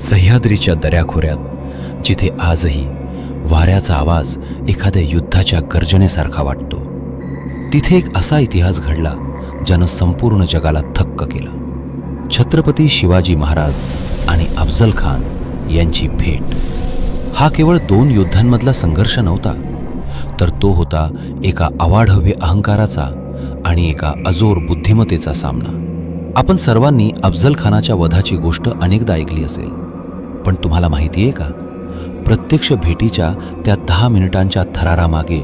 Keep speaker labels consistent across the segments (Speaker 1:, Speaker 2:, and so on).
Speaker 1: सह्याद्रीच्या दऱ्याखोऱ्यात, जिथे आजही वाऱ्याचा आवाज एखाद्या युद्धाच्या गर्जनेसारखा वाटतो, तिथे एक असा इतिहास घडला ज्यानं संपूर्ण जगाला थक्क केलं. छत्रपती शिवाजी महाराज आणि अफजल खान यांची भेट. हा केवळ 2 युद्धांमधला संघर्ष नव्हता, तर तो होता एका अवाढव्य अहंकाराचा आणि एका अजोर बुद्धिमत्तेचा सामना. आपण सर्वांनी अफजल खानाच्या वधाची गोष्ट अनेकदा ऐकली असेल, पण तुम्हाला माहिती आहे का, प्रत्यक्ष भेटीच्या त्या 10 मिनिटांच्या थरारामागे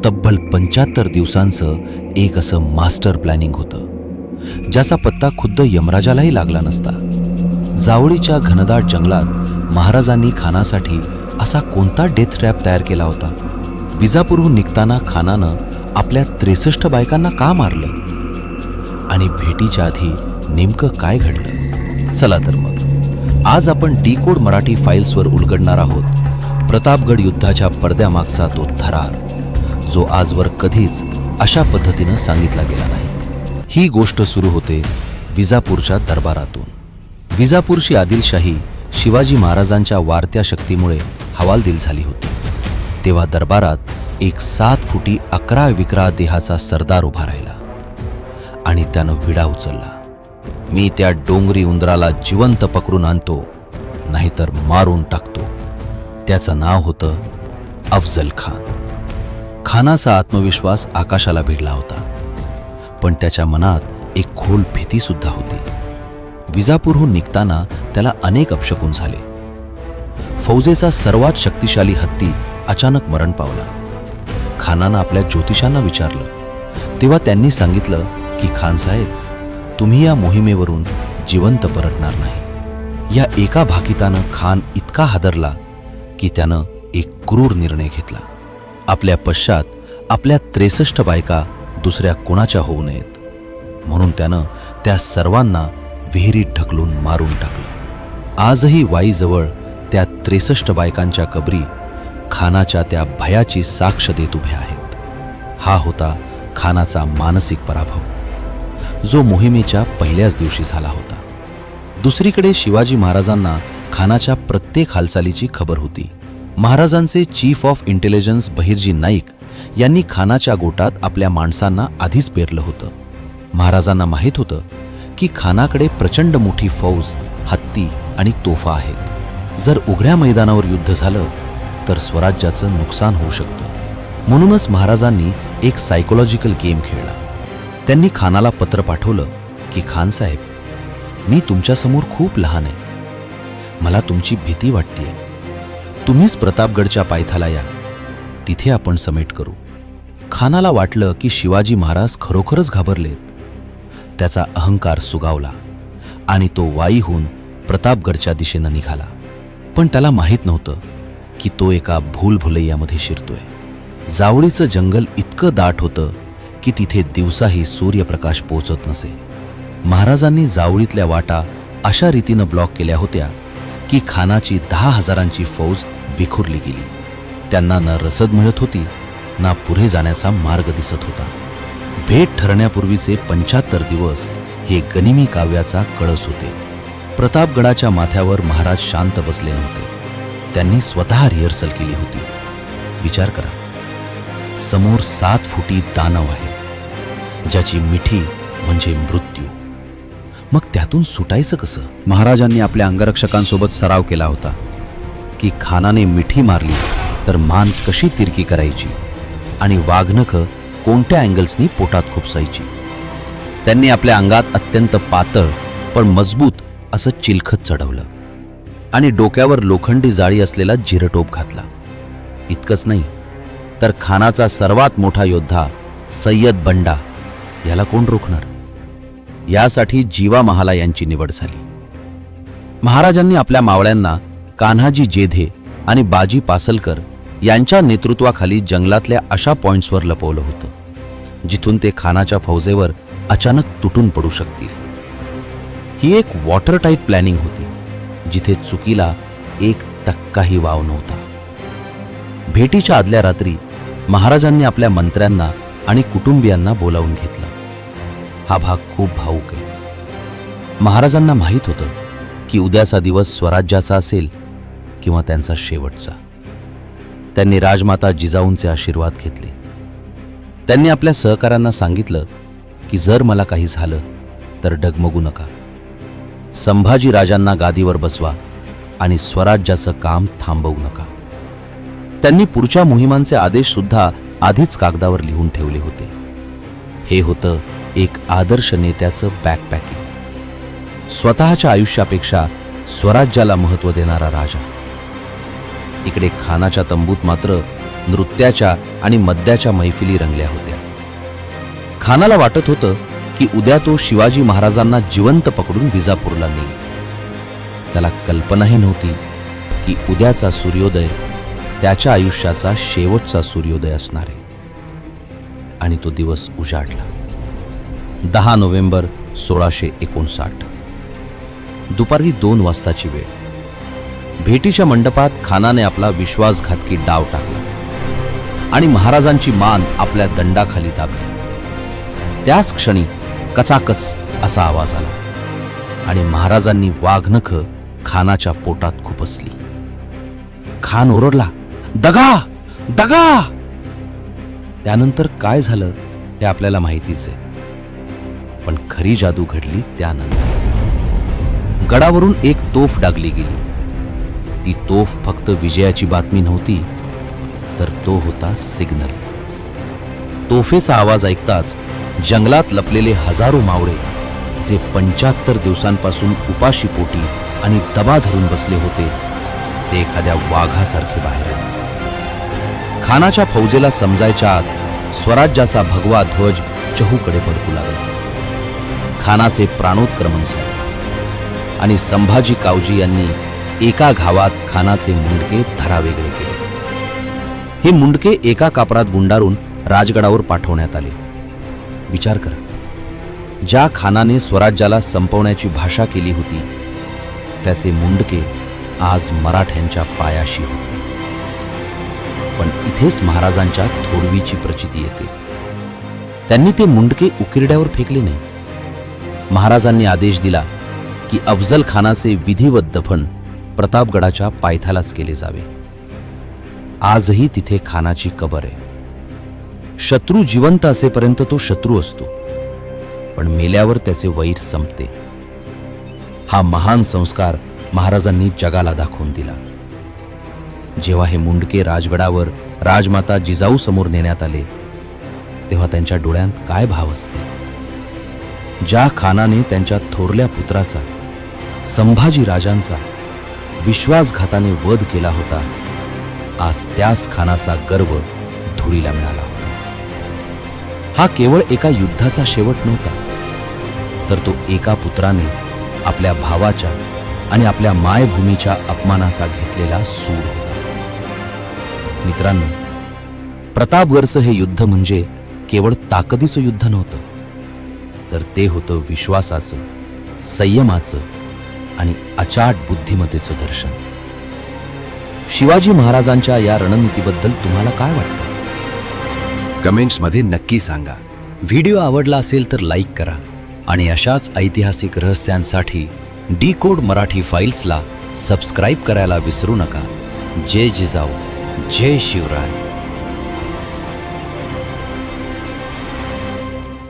Speaker 1: तब्बल 75 दिवसांचं एक असं मास्टर प्लॅनिंग होतं, ज्याचा पत्ता खुद्द यमराजालाही लागला नसता. जावळीच्या घनदाट जंगलात महाराजांनी खानासाठी असा कोणता डेथ ट्रॅप तयार केला होता? विजापूरहून निघताना खानानं आपल्या 63 बायकांना का मारलं? आणि भेटीच्या आधी नेमकं काय घडलं? चला तर मग आज आपण डिकोड मराठी फाईल्सवर उलगडणार आहोत प्रतापगड युद्धाच्या पडद्यामागचा तो थरार, जो आजवर कधीच अशा पद्धतीनं सांगितला गेला नाही. ही गोष्ट सुरू होते विजापूरच्या दरबारातून. विजापूरची आदिलशाही शिवाजी महाराजांच्या वाढत्या शक्तीमुळे हवालदिल झाली होती. तेव्हा दरबारात एक 7 फुटी 11 विक्रा देहाचा सरदार उभा राहिला आणि त्यानं विडा उचलला. मी त्या डोंगरी उंदराला जिवंत पकडून आणतो, नाहीतर मारून टाकतो. त्याचं नाव होतं अफजल खान. खानाचा आत्मविश्वास आकाशाला भिडला होता, पण त्याच्या मनात एक खोल भीती सुद्धा होती. विजापूरहून निघताना त्याला अनेक अपशकुन झाले. फौजेचा सर्वात शक्तिशाली हत्ती अचानक मरण पावला. खानानं आपल्या ज्योतिषांना विचारलं, तेव्हा त्यांनी सांगितलं की खानसाहेब, तुम्ही या मोहिमेवरून जिवंत परतणार नाही. या एका भाकितानं खान इतका हादरला की त्यानं एक क्रूर निर्णय घेतला. आपल्या पश्चात आपल्या 63 बायका दुसऱ्या कोणाच्या होऊ नयेत, म्हणून त्यानं त्या सर्वांना विहिरीत ढकलून मारून टाकलं. आजही वाईजवळ त्या 63 बायकांच्या कबरी खानाच्या त्या भयाची साक्ष देत उभ्या आहेत. हा होता खानाचा मानसिक पराभव, जो मोहिमेच्या पहिल्याच दिवशी झाला होता. दुसरीकडे शिवाजी महाराजांना खानाच्या प्रत्येक हालचालीची खबर होती. महाराजांचे chief of intelligence Bahirji Naik यांनी खानाच्या गोटात आपल्या माणसांना आधीच पेरलं होतं. महाराजांना माहीत होतं की खानाकडे प्रचंड मोठी फौज, हत्ती आणि तोफा आहेत. जर उघड्या मैदानावर युद्ध झालं तर स्वराज्याचं नुकसान होऊ शकतं. म्हणूनच महाराजांनी एक सायकोलॉजिकल गेम खेळला. त्यांनी खानाला पत्र पाठवलं की खानसाहेब, मी तुमच्यासमोर खूप लहान आहे. मला तुमची भीती वाटतेय. तुम्हीच प्रतापगडच्या पायथ्याला या, तिथे आपण समेट करू. खानाला वाटलं की शिवाजी महाराज खरोखरच घाबरलेत. त्याचा अहंकार सुगावला आणि तो वाईहून प्रतापगडच्या दिशेनं निघाला. पण त्याला माहीत नव्हतं की तो एका भूलभुलैयामध्ये शिरतोय. जावळीचं जंगल इतकं दाट होतं की तिथे दिवसाही सूर्यप्रकाश पोचत नसे. महाराजांनी जावळीतल्या वाटा अशा रीतीनं ब्लॉक केल्या होत्या की खानाची 10,000ची फौज विखुरली गेली. त्यांना न रसद मिळत होती, ना पुढे जाण्याचा मार्ग दिसत होता. भेट ठरण्यापूर्वीचे 75 दिवस हे गनिमी काव्याचा कळस होते. प्रतापगडाच्या माथ्यावर महाराज शांत बसले नव्हते. त्यांनी स्वतः रिहर्सल केली होती. विचार करा, समोर 7 फुटी दानव आहे, ज्याची मिठी म्हणजे मृत्यू. मग त्यातून सुटायचं कसं? महाराजांनी आपल्या अंगरक्षकांसोबत सराव केला होता की खानाने मिठी मारली तर मान कशी तिरकी करायची आणि वाघनखं कोणत्या अँगल्सनी पोटात खुपसायची. त्यांनी आपल्या अंगात अत्यंत पातळ पण मजबूत असं चिलखत चढवलं आणि डोक्यावर लोखंडी जाळी असलेला जिरटोप घातला. इतकंच नाही, तर खानाचा सर्वात मोठा योद्धा सय्यद बंडा याला कोण रोखणार? यासाठी जीवा महाला यांची निवड झाली. महाराजांनी आपल्या मावळ्यांना कान्हाजी जेधे आणि बाजी पासलकर यांच्या नेतृत्वाखाली जंगलातल्या अशा पॉइंट्सवर लपवलं होतं, जिथून ते खानाच्या फौजेवर अचानक तुटून पडू शकतील. ही एक वॉटर टाईट प्लॅनिंग होती, जिथे चुकीला 1% वाव नव्हता. भेटीच्या आदल्या रात्री महाराजांनी आपल्या मंत्र्यांना आणि कुटुंबियांना बोलावून घेतलं. हा भाग खूप भावूक आहे. महाराजांना माहीत होतं की उद्याचा दिवस स्वराज्याचा असेल किंवा त्यांचा शेवटचा. त्यांनी राजमाता जिजाऊंचे आशीर्वाद घेतले. त्यांनी आपल्या सहकाऱ्यांना सांगितलं की जर मला काही झालं तर डगमगू नका. संभाजी राजांना गादीवर बसवा आणि स्वराज्याचं काम थांबवू नका. त्यांनी पुढच्या मोहिमांचे आदेश सुद्धा आधीच कागदावर लिहून ठेवले होते. हे होतं एक आदर्श नेत्याचं बॅकपॅकिंग. स्वतःच्या आयुष्यापेक्षा स्वराज्याला महत्त्व देणारा राजा. इकडे खानाच्या तंबूत मात्र नृत्याच्या आणि मद्याच्या मैफिली रंगल्या होत्या. खानाला वाटत होतं की उद्या तो शिवाजी महाराजांना जिवंत पकडून विजापूरला नेईल. त्याला कल्पनाही नव्हती की उद्याचा सूर्योदय त्याच्या आयुष्याचा शेवटचा सूर्योदय असणार आहे. आणि तो दिवस उजाडला. 10 नोव्हेंबर 1659. दुपारी 2 वाजताची वेळ. भेटीच्या मंडपात खानाने आपला विश्वासघातकी डाव टाकला आणि महाराजांची मान आपल्या दंडाखाली दाबली. त्याच क्षणी कचाकच असा आवाज आला आणि महाराजांनी वाघनखं खानाच्या पोटात खुपसली. खान ओरडला, दगा दगा. त्यानंतर काय झालं हे आपल्याला माहितीच आहे. पण खरी जादू घडली त्यानंतर. गडावरून एक तोफ डागली गेली. ती तोफ फक्त विजयाची बातमी नव्हती, तर तो होता सिग्नल. तोफेचा आवाज ऐकताच जंगलात लपलेले हजारो मावळे, जे 75 दिवसांपासून उपाशीपोटी आणि दबा धरून बसले होते, ते एखाद्या वाघासारखे बाहेर आले. खानाच्या फौजेला समजायच्या आत स्वराज्याचा भगवा ध्वज चहूकडे फडकू लागला. खानाचे प्राणोत्क्रमण झाले आणि संभाजी कावजी यांनी एका घावात खानाचे मुंडके धरावेगळे केले. हे मुंडके एका कापरात गुंडारून राजगडावर पाठवण्यात आले. विचार करा, ज्या खानाने स्वराज्याला संपवण्याची भाषा केली होती, त्याचे मुंडके आज मराठ्यांच्या पायाशी होते. पण इथेच महाराजांच्या थोडवीची प्रचिती येते. त्यांनी ते मुंडके उकिरड्यावर फेकले नाही. महाराजांनी आदेश दिला की अफजल खानाचे विधिवत दफन प्रतापगडाच्या पायथ्यालाच केले जावे. आजही तिथे खानाची कबर आहे. शत्रू जिवंत असेपर्यंत तो शत्रू असतो, पण मेल्यावर त्याचे वैर संपते. हा महान संस्कार महाराजांनी जगाला दाखवून दिला. जेव्हा हे मुंडके राजगडावर राजमाता जिजाऊ समोर नेण्यात आले, तेव्हा त्यांच्या डोळ्यात काय भाव असतील. ज्या खानाने त्यांच्या थोरल्या पुत्राचा, संभाजी राजांचा विश्वासघाताने वध केला होता, आज त्याच खानाचा गर्व धुळीला मिळाला होता. हा केवळ एका युद्धाचा शेवट नव्हता, तर तो एका पुत्राने आपल्या भावाच्या आणि आपल्या मायभूमीच्या अपमानाचा घेतलेला सूड होता. मित्रांनो, प्रतापगडचं हे युद्ध म्हणजे केवळ ताकदीचं युद्ध नव्हतं, तर ते होतं विश्वासाचं, संयमाचं आणि अचाट बुद्धिमत्तेचं दर्शन. शिवाजी महाराजांच्या या रणनीतीबद्दल तुम्हाला काय वाटतं?
Speaker 2: कमेंट्समध्ये नक्की सांगा.
Speaker 1: व्हिडिओ आवडला असेल तर लाईक करा आणि अशाच ऐतिहासिक रहस्यांसाठी डिकोड मराठी फाईल्सला सबस्क्राईब करायला विसरू नका. जय जिजाऊ, जय शिवराय.